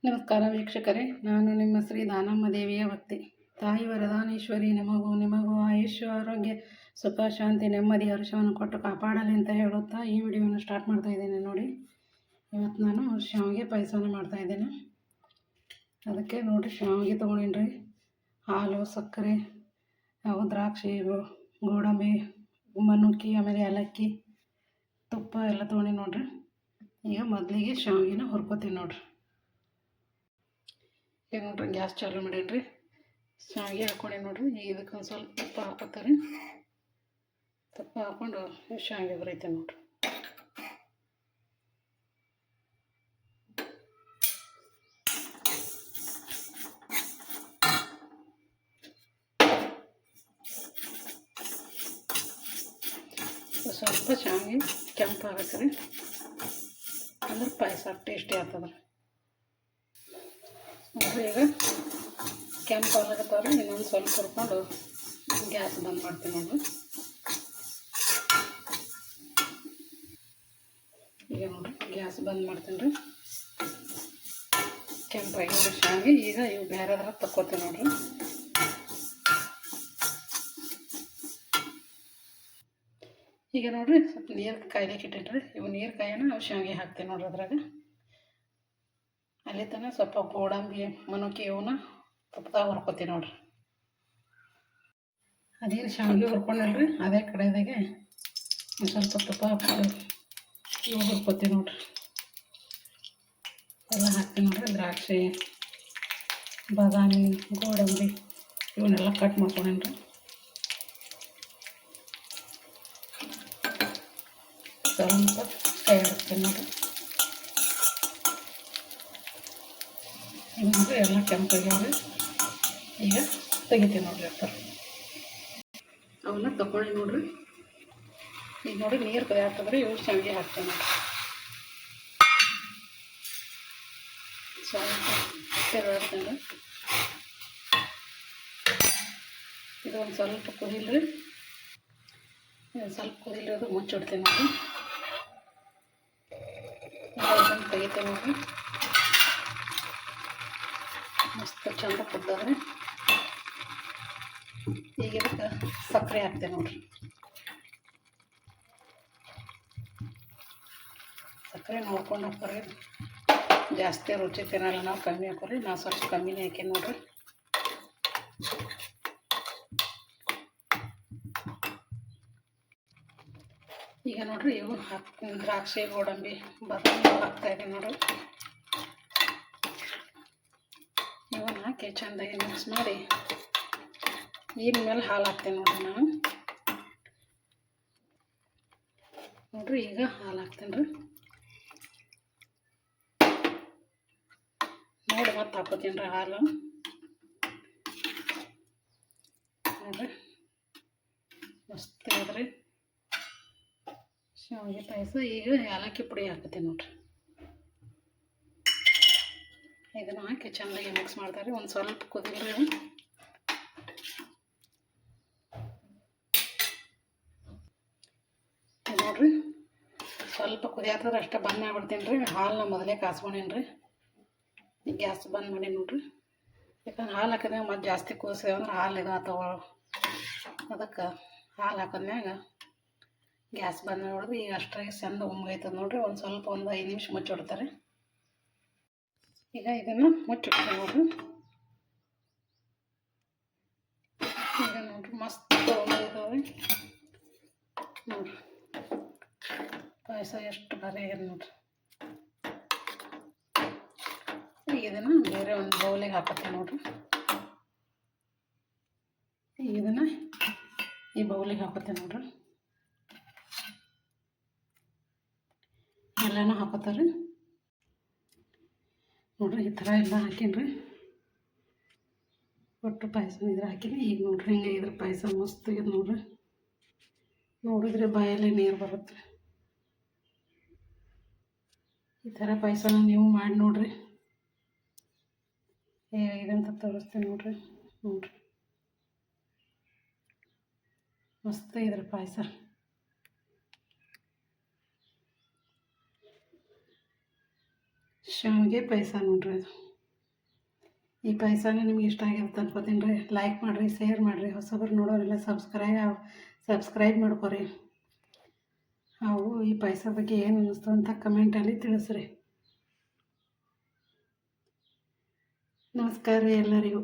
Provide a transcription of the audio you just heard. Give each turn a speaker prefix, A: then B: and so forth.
A: ನಮಸ್ಕಾರ ವೀಕ್ಷಕರೇ, ನಾನು ನಿಮ್ಮ ಶ್ರೀ ದಾನಮ್ಮ ದೇವಿಯ ಭಕ್ತಿ. ತಾಯಿ ವರದಾನೇಶ್ವರಿ ನಿಮಗೂ ಆಯುಷ್ಯ, ಆರೋಗ್ಯ, ಸುಖ, ಶಾಂತಿ, ನೆಮ್ಮದಿ, ಹರ್ಷವನ್ನು ಕೊಟ್ಟು ಕಾಪಾಡಲಿ ಅಂತ ಹೇಳುತ್ತಾ ಈ ವಿಡಿಯೋನ ಸ್ಟಾರ್ಟ್ ಮಾಡ್ತಾ ಇದ್ದೇನೆ. ನೋಡಿ, ಇವತ್ತು ನಾನು ಶಾವಿಗೆ ಪಾಯಸನ ಮಾಡ್ತಾ ಇದ್ದೇನೆ. ಅದಕ್ಕೆ ನೋಡಿ, ಶಾವಿಗೆ ತೊಗೊಂಡಿನ್ರಿ, ಹಾಲು, ಸಕ್ಕರೆ, ದ್ರಾಕ್ಷಿ, ಗೋಡಂಬಿ, ಮನುಕ್ಕಿ, ಆಮೇಲೆ ಏಲಕ್ಕಿ, ತುಪ್ಪ ಎಲ್ಲ ತೊಗೊಂಡು ನೋಡ್ರಿ. ಈಗ ಮೊದಲಿಗೆ ಶಾವಿಗೆನ ಹುರ್ಕೋತೀನಿ ನೋಡ್ರಿ. ಈಗ ನೋಡ್ರಿ, ಗ್ಯಾಸ್ ಚಾಲು ಮಾಡೀನಿ. ಶಾವಿಗೆ ಹಾಕ್ಕೊಂಡಿ ನೋಡ್ರಿ. ಈಗ ಇದಕ್ಕೆ ಒಂದು ಸ್ವಲ್ಪ ತುಪ್ಪ ಹಾಕೋತಾರೆ. ತುಪ್ಪ ಹಾಕ್ಕೊಂಡು ಶಾವಿಗೆ ಹುರೈತೆ ನೋಡ್ರಿ. ಸ್ವಲ್ಪ ಶಾವಿಗೆ ಕೆಂಪು ಆಗತ್ತೆ, ಅಂದ್ರೆ ಪಾಯಸ ಟೇಸ್ಟಿ ಆಗ್ತದೆ ನೋಡ್ರಿ. ಈಗ ಕೆಂಪು ಆಗ್ಲತ್ತವ್ರಿ, ಇನ್ನೊಂದು ಸ್ವಲ್ಪ ಹುರ್ಕೊಂಡು ಗ್ಯಾಸ್ ಬಂದ್ ಮಾಡ್ತೀನಿ ನೋಡ್ರಿ. ಈಗ ನೋಡ್ರಿ, ಗ್ಯಾಸ್ ಬಂದ್ ಮಾಡ್ತೀನಿ ರೀ. ಕೆಂಪಾಗಿ ಶಾವಿಗೆ ಈಗ ಇವು ಬೇರೆದ್ರ ತಕ್ಕೋತೀನಿ ನೋಡ್ರಿ. ಈಗ ನೋಡ್ರಿ, ಸ್ವಲ್ಪ ನೀರು ಕಾಯ್ಲಿಕ್ಕೆ ಇಟ್ಟಿನ್ರಿ. ಇವು ನೀರು ಕಾಯೋಣ, ಅವು ಶಾವಿಗೆ ಹಾಕ್ತೀನಿ ನೋಡ್ರಿ. ಅದ್ರಾಗ ಅಲ್ಲಿ ತನಕ ಸ್ವಲ್ಪ ಗೋಡಂಬಿ, ಮನುಕ್ಕಿ ಇವನ್ನ ತುಪ್ಪದಾಗ ಹುರ್ಕೋತೀನಿ ನೋಡ್ರಿ. ಅದೇನು ಶಾವಿಗೆ ಹುರ್ಕೊಂಡಲ್ರಿ, ಅದೇ ಕಡೆದಾಗೆ ಒಂದು ಸ್ವಲ್ಪ ತುಪ್ಪ ಹಾಕ್ಕೊಂಡು ಇವು ಹುರ್ಕೋತೀನಿ ನೋಡ್ರಿ. ಎಲ್ಲ ಹಾಕ್ತೀನಿ ನೋಡ್ರಿ. ದ್ರಾಕ್ಷಿ, ಬಾದಾಮಿ, ಗೋಡಂಬಿ ಇವನ್ನೆಲ್ಲ ಕಟ್ ಮಾಡ್ಕೊಂಡೇನ್ರಿ. ಸ್ವಲ್ಪ ಕೈ ಆಡ್ತೀನಿ ನೋಡ್ರಿ. ಈಗ ನೋಡ್ರಿ, ಎಲ್ಲ ಕೆಂಪಾಗ್ಯಾವ್ರಿ. ಈಗ ತೆಗಿತೀನಿ ನೋಡ್ರಿ. ಅವನ್ನ ತಗೊಳ್ಳಿ ನೋಡ್ರಿ. ಈಗ ನೋಡಿ, ನೀರು ಕೈಯಾಗ್ತದ್ರಿ. ಇವು ಶಾವಿಗೆ ಹಾಕ್ತೀನಿ ನೋಡ್ರಿ. ಸ್ವಲ್ಪ ತೆರವಾಡ್ತೀನಿ. ಇದು ಒಂದು ಸ್ವಲ್ಪ ಕುದಿಲ್ರಿ. ಸ್ವಲ್ಪ ಕುದಿಲ್ರಿ, ಅದು ಮುಚ್ಚಿಡ್ತೀನಿ ನೋಡ್ರಿ. ಇದನ್ನು ತೆಗಿತೀನಿ ನೋಡ್ರಿ. ಮಸ್ತ್ ಚಂದ ಕುದ್ದದ್ರಿ. ಈಗ ಇದಕ್ಕೆ ಸಕ್ಕರೆ ಹಾಕ್ತೇನೆ ನೋಡ್ರಿ. ಸಕ್ಕರೆ ನೋಡ್ಕೊಂಡು ಹಾಕ್ರಿ. ಜಾಸ್ತಿ ರುಚಿ ತಿನ್ನಲ್ಲ ನಾವು, ಕಮ್ಮಿ ಹಾಕೋರಿ. ನಾವು ಸ್ವಲ್ಪ ಕಮ್ಮಿನೇ ಹಾಕೀನಿ ನೋಡ್ರಿ. ಈಗ ನೋಡ್ರಿ, ಇವು ದ್ರಾಕ್ಷಿ, ಗೋಡಂಬಿ, ಬಾದಾಮಿ ಹಾಕ್ತಾಯಿದ್ದೀನಿ ನೋಡ್ರಿ. ಇವನ್ನ ಹಾಕಿ ಚೆಂದಾಗಿ ಮಿಕ್ಸ್ ಮಾಡಿ ಇನ್ಮೇಲೆ ಹಾಲು ಹಾಕ್ತೀನಿ ನೋಡ್ರಿ. ನಾನು ನೋಡ್ರಿ, ಈಗ ಹಾಲು ಹಾಕ್ತೀನಿ ರೀ. ನೋಡಿ, ಮತ್ತೆ ಹಾಕೋತೀನಿ ರೀ ಹಾಲು. ನೋಡ್ರಿ, ಮಸ್ತ್ ಇದ್ರಿ ಶಾವಿಗೆ ಪಾಯಸ. ಈಗ ಏಲಕ್ಕಿ ಪುಡಿ ಹಾಕತ್ತೀನಿ ನೋಡ್ರಿ. ಇದನ್ನು ಹಾಕಿ ಚೆನ್ನಾಗಿ ಮಿಕ್ಸ್ ಮಾಡ್ತಾರೆ. ಒಂದು ಸ್ವಲ್ಪ ಕುದಿಲ್ರಿ. ನೋಡ್ರಿ, ಸ್ವಲ್ಪ ಕುದಿಯಾತದ್ರೆ ಅಷ್ಟೇ ಬಂದ್ ಮಾಡ್ಬಿಡ್ತೀನಿ ರೀ. ಹಾಲನ್ನ ಮೊದಲೇ ಕಾಸ್ಕೊಂಡೇನಿ ರೀ. ಈಗ ಗ್ಯಾಸ್ ಬಂದ್ ಮಾಡಿ ನೋಡ್ರಿ. ಯಾಕಂದ್ರೆ ಹಾಲು ಹಾಕಿದ್ಮ್ಯಾಗ ಮತ್ತೆ ಜಾಸ್ತಿ ಕೂಸಿದೆ ಅಂದ್ರೆ ಹಾಲು ಇದು ಆತವ. ಅದಕ್ಕೆ ಹಾಲು ಹಾಕಿದ್ಮ್ಯಾಗ ಗ್ಯಾಸ್ ಬಂದ್ ನೋಡಿದ್ರೆ ಈಗ ಅಷ್ಟಾಗಿ ಚಂದ ಉಮ್ಮೈತದ ನೋಡ್ರಿ. ಒಂದು ಸ್ವಲ್ಪ 5 ನಿಮಿಷ ಮುಚ್ಚಿಡ್ತಾರೆ. ಈಗ ಇದನ್ನು ಮುಚ್ಚಿಡ್ತೀನಿ ನೋಡ್ರಿ. ಈಗ ನೋಡ್ರಿ, ಮಸ್ತ್ ಉಮ್ಮೈತವೆ ನೋಡ್ರಿ. ಪಾಯಸ ಎಷ್ಟು ಭಾರಿ ಆಗ್ಯದ ನೋಡ್ರಿ. ಈಗ ಇದನ್ನು ಬೇರೆ ಒಂದು ಬೌಲಿಗೆ ಹಾಕತ್ತೆ ನೋಡ್ರಿ. ಈಗ ಇದನ್ನು ಈ ಬೌಲಿಗೆ ಹಾಕತ್ತೆ ನೋಡ್ರಿ. ಎಲ್ಲನೂ ಹಾಕೋತಾರೆ ನೋಡ್ರಿ. ಈ ಥರ ಎಲ್ಲ ಹಾಕೀನಿ. ಒಟ್ಟು ಪಾಯಸ ಇದ್ರ ಹಾಕಿನಿ. ಈಗ ನೋಡ್ರಿ, ಹಿಂಗೆ ಇದ್ರ ಪಾಯಸ ಮಸ್ತ್ ಆಗ್ಯದ ನೋಡ್ರಿ. ನೋಡಿದ್ರೆ ಬಾಯಲ್ಲಿ ನೀರು ಬರುತ್ತೆ. ಈ ಥರ ಪಾಯಸನ ನೀವು ಮಾಡಿ ನೋಡ್ರಿ. ಹೇಗಿದೆ ಅಂತ ತೋರಿಸ್ತೀನಿ ನೋಡ್ರಿ. ನೋಡ್ರಿ, ಮಸ್ತ್ ಇದ್ರ ಪಾಯಸ. ಶಾವಿಗೆ ಪಾಯಸ ನೋಡ್ರಿ ಅದು. ಈ ಪಾಯಸನ ನಿಮ್ಗೆ ಇಷ್ಟ ಆಗಿರುತ್ತೆ ಅನ್ಕೋತೀನಿ ರೀ. ಲೈಕ್ ಮಾಡಿರಿ, ಶೇರ್ ಮಾಡಿರಿ, ಹೊಸಬರು ನೋಡೋರೆಲ್ಲ ಸಬ್ಸ್ಕ್ರೈಬ್ ಮಾಡ್ಕೊರಿ. ಹಾಗೂ ಈ ಪಾಯಸ ಬಗ್ಗೆ ಏನು ಅನ್ನಿಸ್ತು ಅಂತ ಕಮೆಂಟಲ್ಲಿ ತಿಳಿಸ್ರಿ. ನಮಸ್ಕಾರ ರೀ ಎಲ್ಲರಿಗೂ.